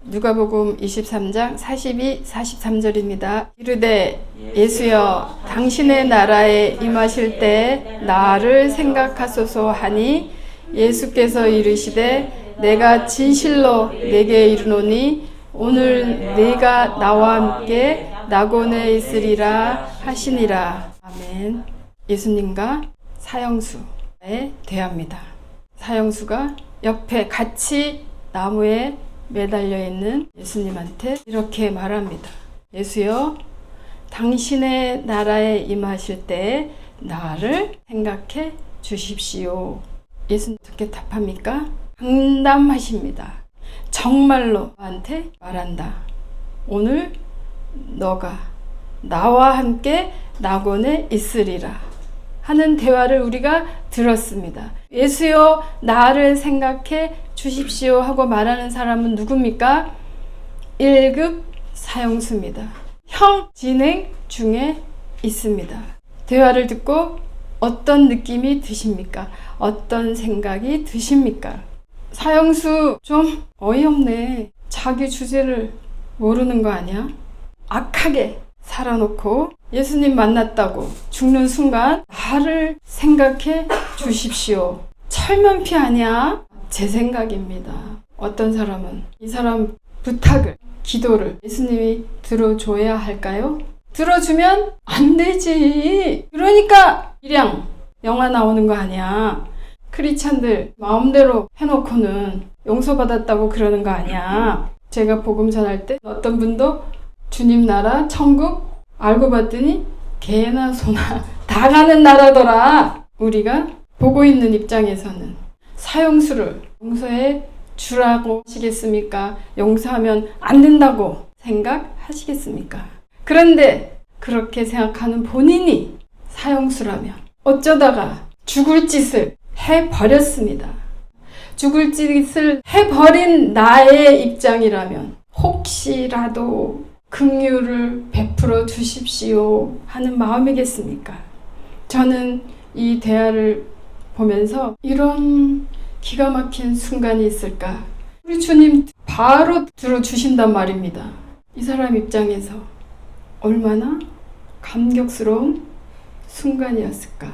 누가복음 23장 42, 43절입니다. 이르되 예수여 당신의 나라에 임하실 때 나를 생각하소서 하니 예수께서 이르시되 내가 진실로 내게 이르노니 오늘 네가 나와 함께 낙원에 있으리라 하시니라. 아멘. 예수님과 사형수에 대합니다. 사형수가 옆에 같이 나무에 매달려 있는 예수님한테 이렇게 말합니다. 예수여, 당신의 나라에 임하실 때 나를 생각해 주십시오. 예수님 어떻게 답합니까? 장담하십니다. 정말로 나한테 말한다. 오늘 너가 나와 함께 낙원에 있으리라 하는 대화를 우리가 들었습니다. 예수여, 나를 생각해 주십시오 하고 말하는 사람은 누굽니까? 1급 사형수입니다. 형 진행 중에 있습니다. 대화를 듣고 어떤 느낌이 드십니까? 어떤 생각이 드십니까? 사형수 좀 어이없네. 자기 주제를 모르는 거 아니야? 악하게 살아놓고 예수님 만났다고 죽는 순간 나를 생각해 주십시오. 철면피 아니야? 제 생각입니다. 어떤 사람은 이 사람 부탁을, 기도를 예수님이 들어줘야 할까요? 들어주면 안 되지. 그러니까 일양 영화 나오는 거 아니야. 크리스찬들 마음대로 해놓고는 용서받았다고 그러는 거 아니야. 제가 복음 전할 때 어떤 분도 주님 나라 천국 알고 봤더니 개나 소나 다 가는 나라더라. 우리가 보고 있는 입장에서는 사형수를 용서해 주라고 하시겠습니까? 용서하면 안 된다고 생각하시겠습니까? 그런데 그렇게 생각하는 본인이 사형수라면 어쩌다가 죽을 짓을 해버렸습니다. 죽을 짓을 해버린 나의 입장이라면 혹시라도 긍휼을 베풀어 주십시오 하는 마음이겠습니까? 저는 이 대화를 보면서 이런 기가 막힌 순간이 있을까? 우리 주님 바로 들어주신단 말입니다. 이 사람 입장에서 얼마나 감격스러운 순간이었을까?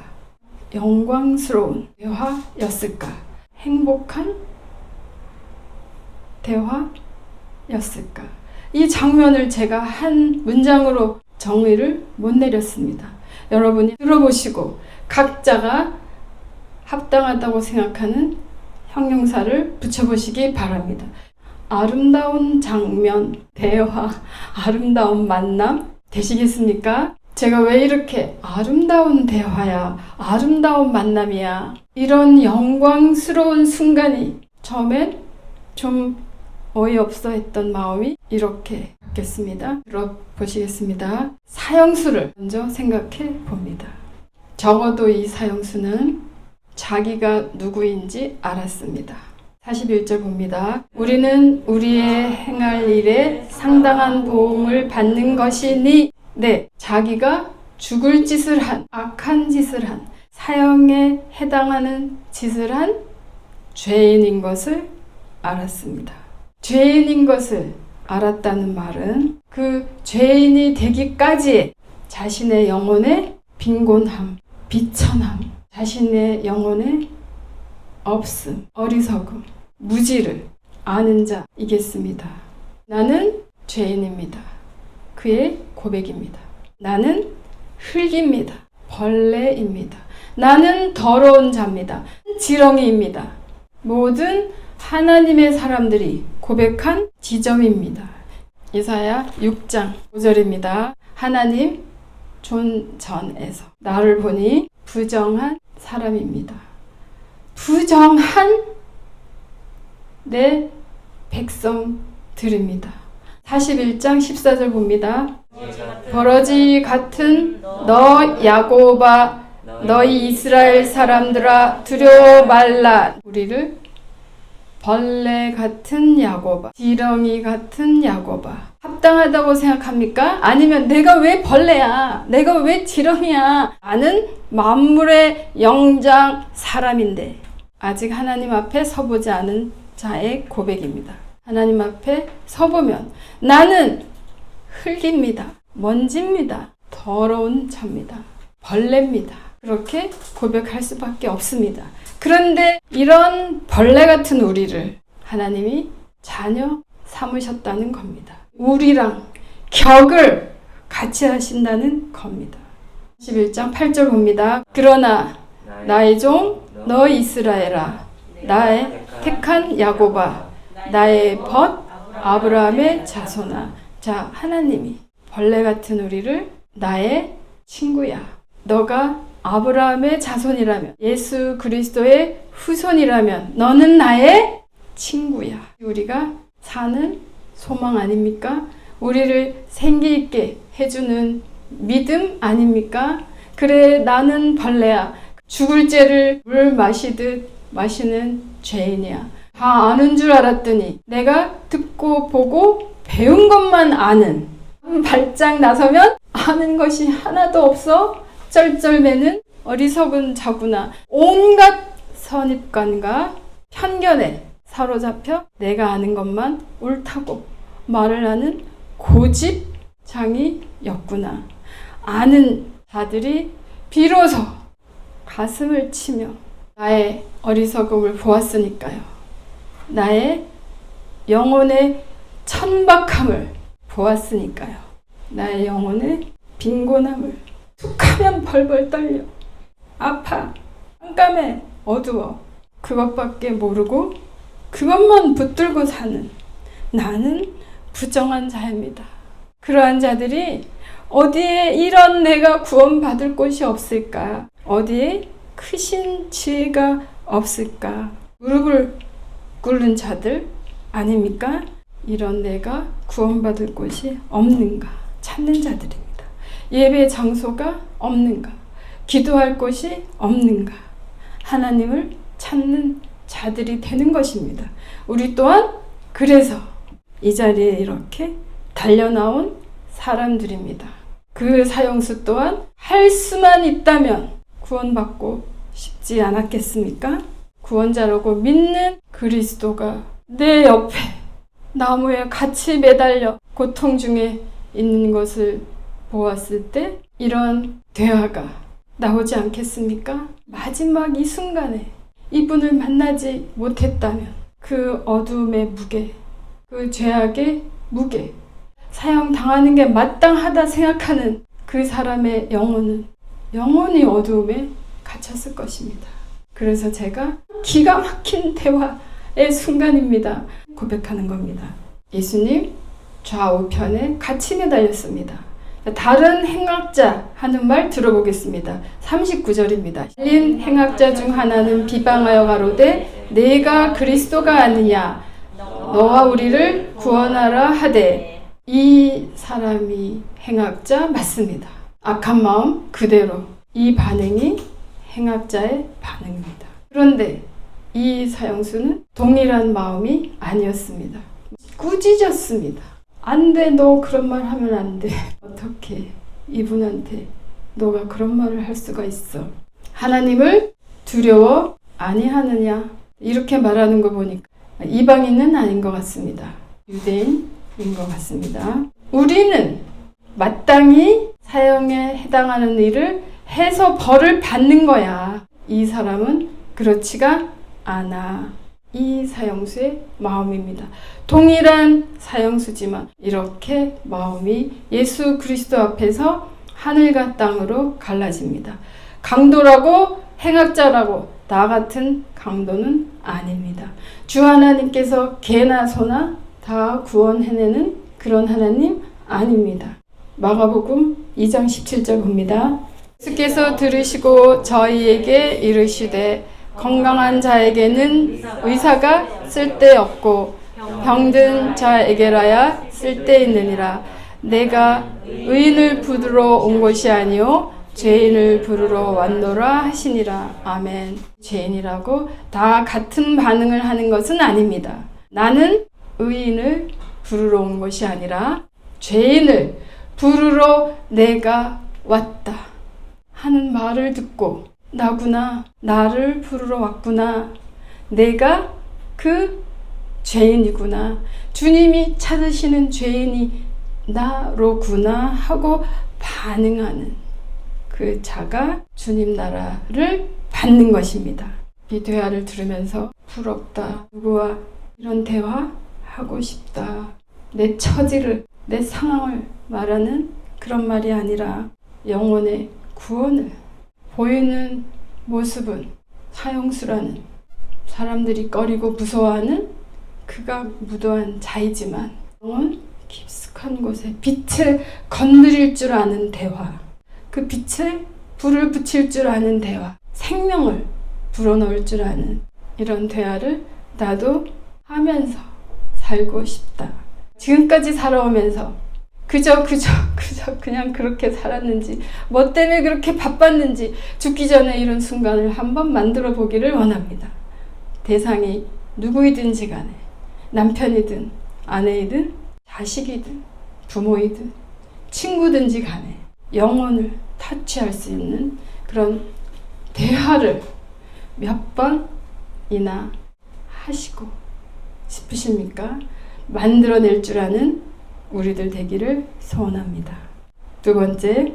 영광스러운 대화였을까? 행복한 대화였을까? 이 장면을 제가 한 문장으로 정의를 못 내렸습니다. 여러분이 들어보시고 각자가 합당하다고 생각하는 형용사를 붙여보시기 바랍니다. 아름다운 장면, 대화, 아름다운 만남 되시겠습니까? 제가 왜 이렇게 아름다운 대화야, 아름다운 만남이야, 이런 영광스러운 순간이 처음엔 좀 어이없어 했던 마음이 이렇게 바뀌었습니다. 들어보시겠습니다. 사형수를 먼저 생각해 봅니다. 적어도 이 사형수는 자기가 누구인지 알았습니다. 41절 봅니다. 우리는 우리의 행할 일에 상당한 도움을 받는 것이니, 네, 자기가 죽을 짓을 한, 악한 짓을 한, 사형에 해당하는 짓을 한 죄인인 것을 알았습니다. 죄인인 것을 알았다는 말은 그 죄인이 되기까지의 자신의 영혼의 빈곤함, 비천함, 자신의 영혼의 없음, 어리석음, 무지를 아는 자이겠습니다. 나는 죄인입니다. 그의 고백입니다. 나는 흙입니다. 벌레입니다. 나는 더러운 자입니다. 지렁이입니다. 모든 하나님의 사람들이 고백한 지점입니다. 이사야 6장 5절입니다. 하나님 존전에서 나를 보니 부정한 사람입니다. 부정한 내 백성들입니다. 41장 14절 봅니다. 버러지 같은 너 야곱아, 너희 이스라엘 사람들아 두려워 말라. 우리를 벌레 같은 야곱아, 지렁이 같은 야곱아 합당하다고 생각합니까? 아니면 내가 왜 벌레야? 내가 왜 지렁이야? 나는 만물의 영장 사람인데 아직 하나님 앞에 서보지 않은 자의 고백입니다. 하나님 앞에 서보면 나는 흙입니다. 먼지입니다. 더러운 자입니다. 벌레입니다. 그렇게 고백할 수밖에 없습니다. 그런데 이런 벌레 같은 우리를 하나님이 자녀 삼으셨다는 겁니다. 우리랑 격을 같이 하신다는 겁니다. 11장 8절 봅니다. 그러나 나의 종 너 이스라엘아, 나의 택한 야곱아, 나의 벗 아브라함의 자손아. 자, 하나님이 벌레 같은 우리를 나의 친구야. 너가 아브라함의 자손이라면, 예수 그리스도의 후손이라면 너는 나의 친구야. 우리가 사는 소망 아닙니까? 우리를 생기 있게 해주는 믿음 아닙니까? 그래, 나는 벌레야. 죽을 죄를 물 마시듯 마시는 죄인이야. 다 아는 줄 알았더니 내가 듣고 보고 배운 것만 아는, 발작 나서면 아는 것이 하나도 없어 쩔쩔매는 어리석은 자구나. 온갖 선입관과 편견에 사로잡혀 내가 아는 것만 옳다고 말을 하는 고집장이였구나. 아는 자들이 비로소 가슴을 치며 나의 어리석음을 보았으니까요. 나의 영혼의 천박함을 보았으니까요. 나의 영혼의 빈곤함을 툭하면 벌벌 떨려. 아파. 깜깜해. 어두워. 그것밖에 모르고 그것만 붙들고 사는 나는 부정한 자입니다. 그러한 자들이 어디에 이런 내가 구원받을 곳이 없을까? 어디에 크신 지혜가 없을까? 무릎을 꿇는 자들 아닙니까? 이런 내가 구원받을 곳이 없는가? 찾는 자들입니다. 예배 장소가 없는가? 기도할 곳이 없는가? 하나님을 찾는 자들이 되는 것입니다. 우리 또한 그래서 이 자리에 이렇게 달려나온 사람들입니다. 그 사형수 또한 할 수만 있다면 구원받고 싶지 않았겠습니까? 구원자라고 믿는 그리스도가 내 옆에 나무에 같이 매달려 고통 중에 있는 것을 보았을 때 이런 대화가 나오지 않겠습니까? 마지막 이 순간에 이분을 만나지 못했다면 그 어둠의 무게, 그 죄악의 무게, 사형당하는 게 마땅하다 생각하는 그 사람의 영혼은 영원히 어두움에 갇혔을 것입니다. 그래서 제가 기가 막힌 대화의 순간입니다. 고백하는 겁니다. 예수님 좌우편에 같이 매달렸습니다. 다른 행악자 하는 말 들어보겠습니다. 39절입니다. 틀린 행악자 중 하나는 비방하여 가로되 내가 그리스도가 아니냐 너와 우리를 구원하라 하되 이 사람이 행악자 맞습니다. 악한 마음 그대로 이 반응이 행악자의 반응입니다. 그런데 이 사형수는 동일한 마음이 아니었습니다. 꾸짖었습니다. 안 돼, 너 그런 말 하면 안 돼. 어떻게 이분한테 너가 그런 말을 할 수가 있어. 하나님을 두려워 아니하느냐 이렇게 말하는 거 보니까 이방인은 아닌 것 같습니다. 유대인인 것 같습니다. 우리는 마땅히 사형에 해당하는 일을 해서 벌을 받는 거야. 이 사람은 그렇지가 않아. 이 사형수의 마음입니다. 동일한 사형수지만 이렇게 마음이 예수 그리스도 앞에서 하늘과 땅으로 갈라집니다. 강도라고 행악자라고 나 같은 강도는 아닙니다. 주 하나님께서 개나 소나 다 구원해내는 그런 하나님 아닙니다. 마가복음 2장 17절 봅니다. 예수께서 들으시고 저희에게 이르시되 건강한 자에게는 의사가 쓸데없고 병든 자에게라야 쓸데있느니라. 내가 의인을 부르러 온 것이 아니요 죄인을 부르러 왔노라 하시니라. 아멘. 죄인이라고 다 같은 반응을 하는 것은 아닙니다. 나는 의인을 부르러 온 것이 아니라 죄인을 부르러 내가 왔다 하는 말을 듣고 나구나, 나를 부르러 왔구나, 내가 그 죄인이구나. 주님이 찾으시는 죄인이 나로구나 하고 반응하는 그 자가 주님 나라를 받는 것입니다. 이 대화를 들으면서 부럽다. 누구와 이런 대화하고 싶다. 내 처지를, 내 상황을 말하는 그런 말이 아니라 영혼의 구원을 보이는 모습은 사형수라는 사람들이 꺼리고 무서워하는 그가 무도한 자이지만 영혼 깊숙한 곳에 빛을 건드릴 줄 아는 대화, 그 빛에 불을 붙일 줄 아는 대화, 생명을 불어넣을 줄 아는 이런 대화를 나도 하면서 살고 싶다. 지금까지 살아오면서 그저 그냥 그렇게 살았는지, 뭐 때문에 그렇게 바빴는지 죽기 전에 이런 순간을 한번 만들어 보기를 원합니다. 대상이 누구이든지 간에 남편이든 아내이든 자식이든 부모이든 친구든지 간에 영혼을 터치할 수 있는 그런 대화를 몇 번이나 하시고 싶으십니까? 만들어낼 줄 아는 우리들 되기를 소원합니다. 두 번째,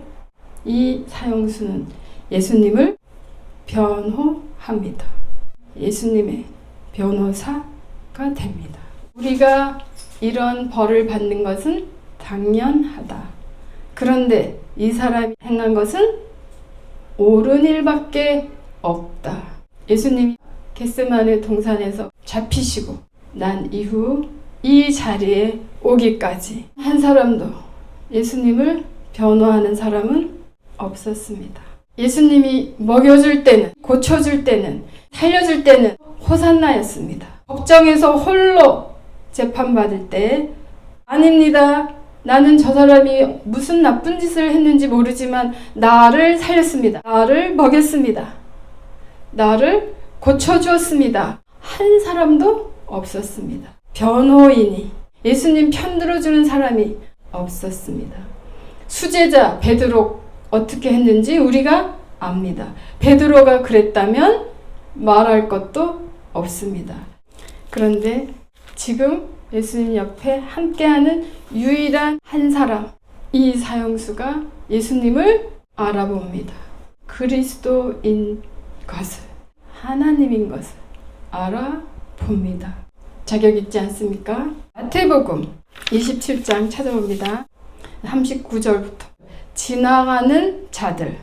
이 사형수는 예수님을 변호합니다. 예수님의 변호사가 됩니다. 우리가 이런 벌을 받는 것은 당연하다. 그런데 이 사람이 행한 것은 옳은 일밖에 없다. 예수님이 겟세마네 동산에서 잡히시고 난 이후 이 자리에 오기까지 한 사람도 예수님을 변호하는 사람은 없었습니다. 예수님이 먹여줄 때는, 고쳐줄 때는, 살려줄 때는 호산나였습니다. 법정에서 홀로 재판받을 때 아닙니다. 나는 저 사람이 무슨 나쁜 짓을 했는지 모르지만 나를 살렸습니다. 나를 먹였습니다. 나를 고쳐주었습니다. 한 사람도 없었습니다. 변호인이, 예수님 편들어주는 사람이 없었습니다. 수제자 베드로 어떻게 했는지 우리가 압니다. 베드로가 그랬다면 말할 것도 없습니다. 그런데 지금 예수님 옆에 함께하는 유일한 한 사람, 이 사형수가 예수님을 알아봅니다. 그리스도인 것을, 하나님인 것을 알아봅니다. 자격 있지 않습니까? 마태복음 27장 찾아봅니다. 39절부터 지나가는 자들,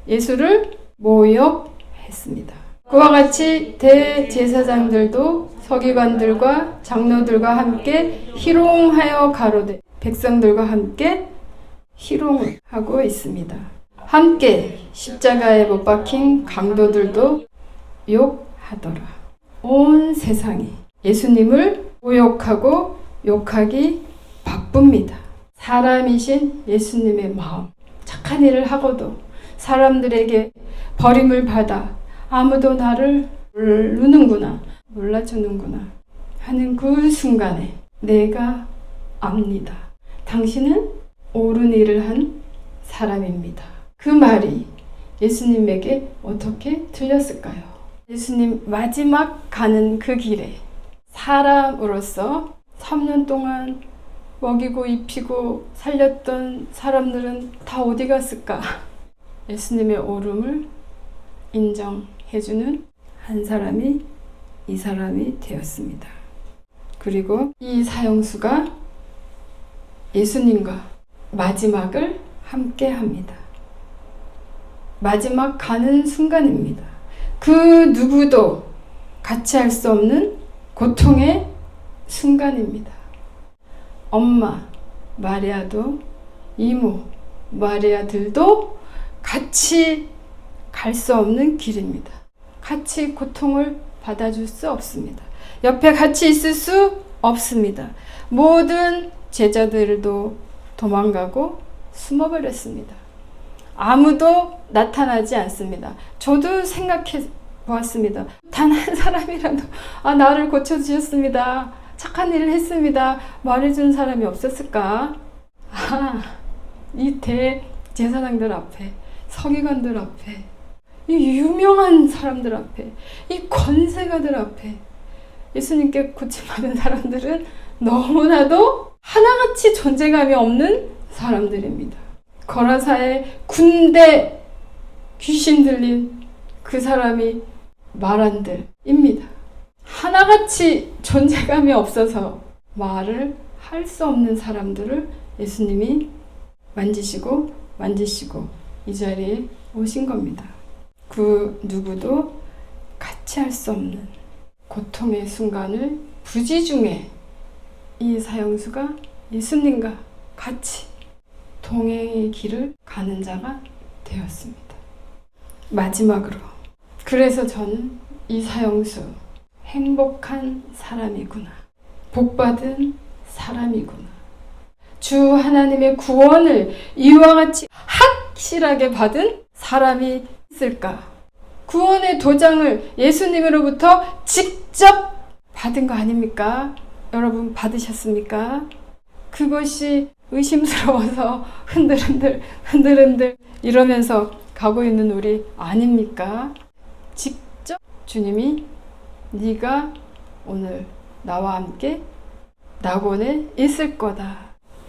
예수를 모욕했습니다. 그와 같이 대제사장들도 서기관들과 장로들과 함께 희롱하여 가로되 백성들과 함께 희롱을 하고 있습니다. 함께 십자가에 못 박힌 강도들도 욕하더라. 온 세상이 예수님을 모욕하고 욕하기 바쁩니다. 사람이신 예수님의 마음, 착한 일을 하고도 사람들에게 버림을 받아 아무도 나를 모르는구나, 몰라주는구나 하는 그 순간에 내가 압니다. 당신은 옳은 일을 한 사람입니다. 그 말이 예수님에게 어떻게 들렸을까요? 예수님 마지막 가는 그 길에 사람으로서 3년 동안 먹이고 입히고 살렸던 사람들은 다 어디 갔을까? 예수님의 옳음을 인정해주는 한 사람이 이 사람이 되었습니다. 그리고 이 사형수가 예수님과 마지막을 함께 합니다. 마지막 가는 순간입니다. 그 누구도 같이 할 수 없는 고통의 순간입니다. 엄마 마리아도 이모 마리아들도 같이 갈 수 없는 길입니다. 같이 고통을 받아줄 수 없습니다. 옆에 같이 있을 수 없습니다. 모든 제자들도 도망가고 숨어버렸습니다. 아무도 나타나지 않습니다. 저도 생각해 보았습니다. 단 한 사람이라도 나를 고쳐주셨습니다. 착한 일을 했습니다. 말해주는 사람이 없었을까? 이 대제사장들 앞에, 서기관들 앞에, 이 유명한 사람들 앞에, 이 권세가들 앞에, 예수님께 고침받은 사람들은 너무나도 하나같이 존재감이 없는 사람들입니다. 거라사의 군대 귀신 들린 그 사람이 말한들입니다. 하나같이 존재감이 없어서 말을 할 수 없는 사람들을 예수님이 만지시고 이 자리에 오신 겁니다. 그 누구도 같이 할 수 없는 고통의 순간을 부지중에 이 사형수가 예수님과 같이 동행의 길을 가는 자가 되었습니다. 마지막으로, 그래서 저는 이 사형수 행복한 사람이구나, 복받은 사람이구나, 주 하나님의 구원을 이와 같이 확실하게 받은 사람이 있을까? 구원의 도장을 예수님으로부터 직접 받은 거 아닙니까? 여러분 받으셨습니까? 그것이 의심스러워서 흔들흔들 이러면서 가고 있는 우리 아닙니까? 직접 주님이 네가 오늘 나와 함께 낙원에 있을 거다.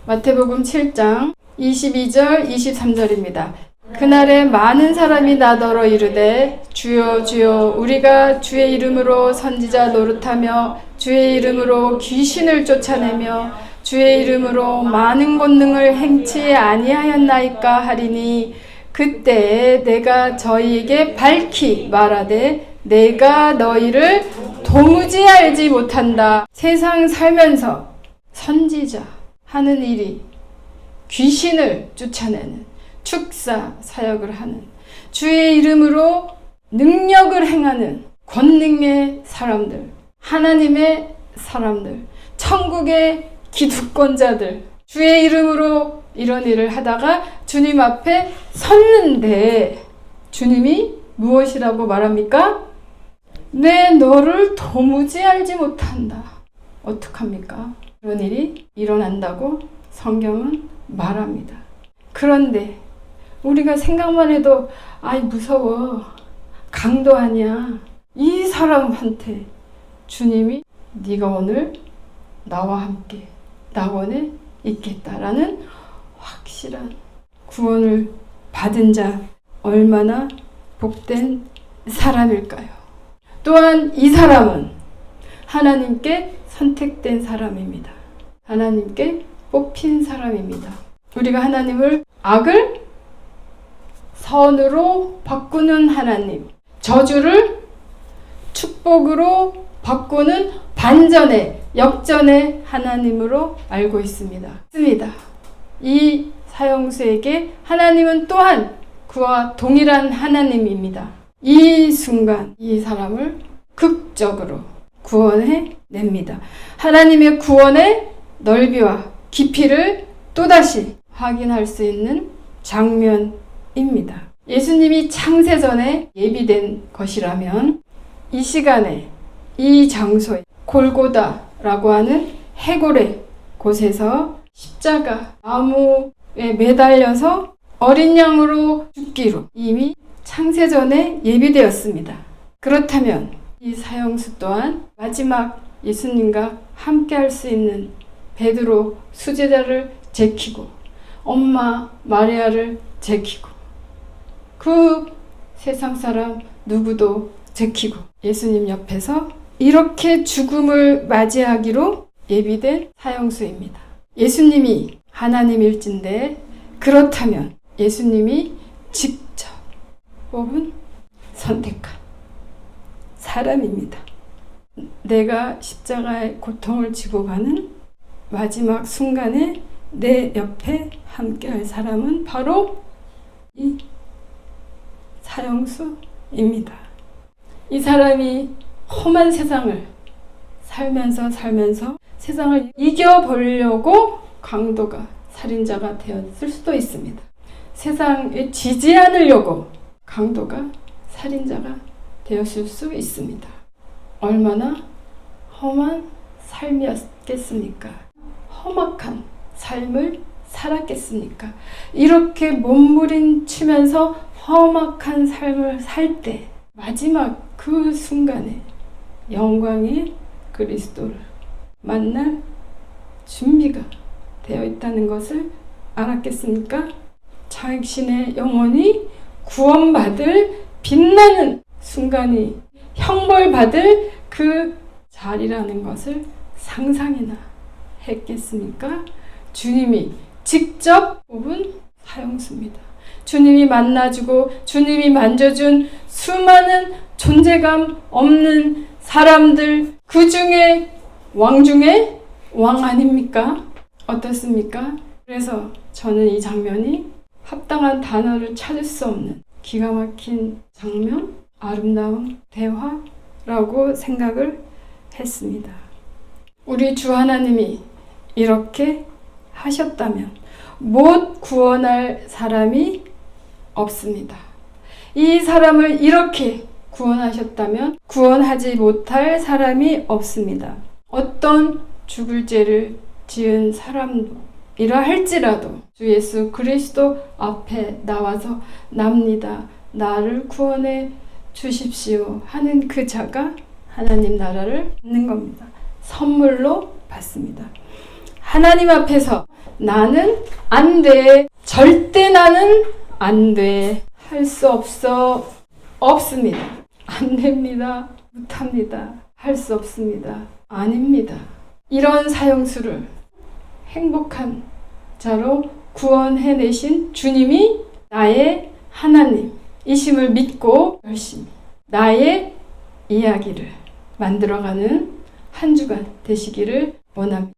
마태복음 7장 22절 23절입니다. 그날에 많은 사람이 나더러 이르되 주여 주여 우리가 주의 이름으로 선지자 노릇하며 주의 이름으로 귀신을 쫓아내며 주의 이름으로 많은 권능을 행치 아니하였나이까 하리니 그때 내가 저희에게 밝히 말하되 내가 너희를 도무지 알지 못한다. 세상 살면서 선지자 하는 일이 귀신을 쫓아내는 축사 사역을 하는 주의 이름으로 능력을 행하는 권능의 사람들, 하나님의 사람들, 천국의 기득권자들, 주의 이름으로 이런 일을 하다가 주님 앞에 섰는데 주님이 무엇이라고 말합니까? 내 너를 도무지 알지 못한다. 어떡합니까? 그런 일이 일어난다고 성경은 말합니다. 그런데 우리가 생각만 해도 아이 무서워, 강도 아니야, 이 사람한테 주님이 네가 오늘 나와 함께 낙원에 있겠다라는 확실한 구원을 받은 자, 얼마나 복된 사람일까요? 또한 이 사람은 하나님께 선택된 사람입니다. 하나님께 뽑힌 사람입니다. 우리가 하나님을 악을 선으로 바꾸는 하나님, 저주를 축복으로 바꾸는 반전의 역전의 하나님으로 알고 있습니다. 이 사형수에게 하나님은 또한 그와 동일한 하나님입니다. 이 순간 이 사람을 극적으로 구원해 냅니다. 하나님의 구원의 넓이와 깊이를 또다시 확인할 수 있는 장면입니다. 예수님이 창세전에 예비된 것이라면 이 시간에 이 장소에 골고다라고 하는 해골의 곳에서 십자가 나무에 매달려서 어린 양으로 죽기로 이미 창세전에 예비되었습니다. 그렇다면 이 사형수 또한 마지막 예수님과 함께 할 수 있는 베드로 수제자를 제키고 엄마 마리아를 제키고 그 세상 사람 누구도 제키고 예수님 옆에서 이렇게 죽음을 맞이하기로 예비된 사형수입니다. 예수님이 하나님일진데 그렇다면 예수님이 직접 뽑은 선택한 사람입니다. 내가 십자가의 고통을 지고 가는 마지막 순간에 내 옆에 함께할 사람은 바로 이 사형수입니다. 이 사람이 험한 세상을 살면서 세상을 이겨보려고 강도가 살인자가 되었을 수도 있습니다. 세상에 지지 않으려고 강도가 살인자가 되었을 수 있습니다. 얼마나 험한 삶이었겠습니까? 험악한 삶을 살았겠습니까? 이렇게 몸부림치면서 험악한 삶을 살 때 마지막 그 순간에 영광의 그리스도를 만날 준비가 되어 있다는 것을 알았겠습니까? 자신의 영혼이 구원받을 빛나는 순간이 형벌받을 그 자리라는 것을 상상이나 했겠습니까? 주님이 직접 뽑은 사형수입니다. 주님이 만나주고 주님이 만져준 수많은 존재감 없는 사람들, 그 중에 왕 중에 왕 아닙니까? 어떻습니까? 그래서 저는 이 장면이 합당한 단어를 찾을 수 없는 기가 막힌 장면, 아름다운 대화라고 생각을 했습니다. 우리 주 하나님이 이렇게 하셨다면 못 구원할 사람이 없습니다. 이 사람을 이렇게 구원하셨다면 구원하지 못할 사람이 없습니다. 어떤 죽을 죄를 지은 사람이라 할지라도 주 예수 그리스도 앞에 나와서 납니다. 나를 구원해 주십시오 하는 그 자가 하나님 나라를 받는 겁니다. 선물로 받습니다. 하나님 앞에서 나는 안 돼. 절대 나는 안 돼. 할 수 없어. 없습니다. 안 됩니다. 못합니다. 할 수 없습니다. 아닙니다. 이런 사형수를 행복한 자로 구원해내신 주님이 나의 하나님이심을 믿고 열심히 나의 이야기를 만들어가는 한 주간 되시기를 원합니다.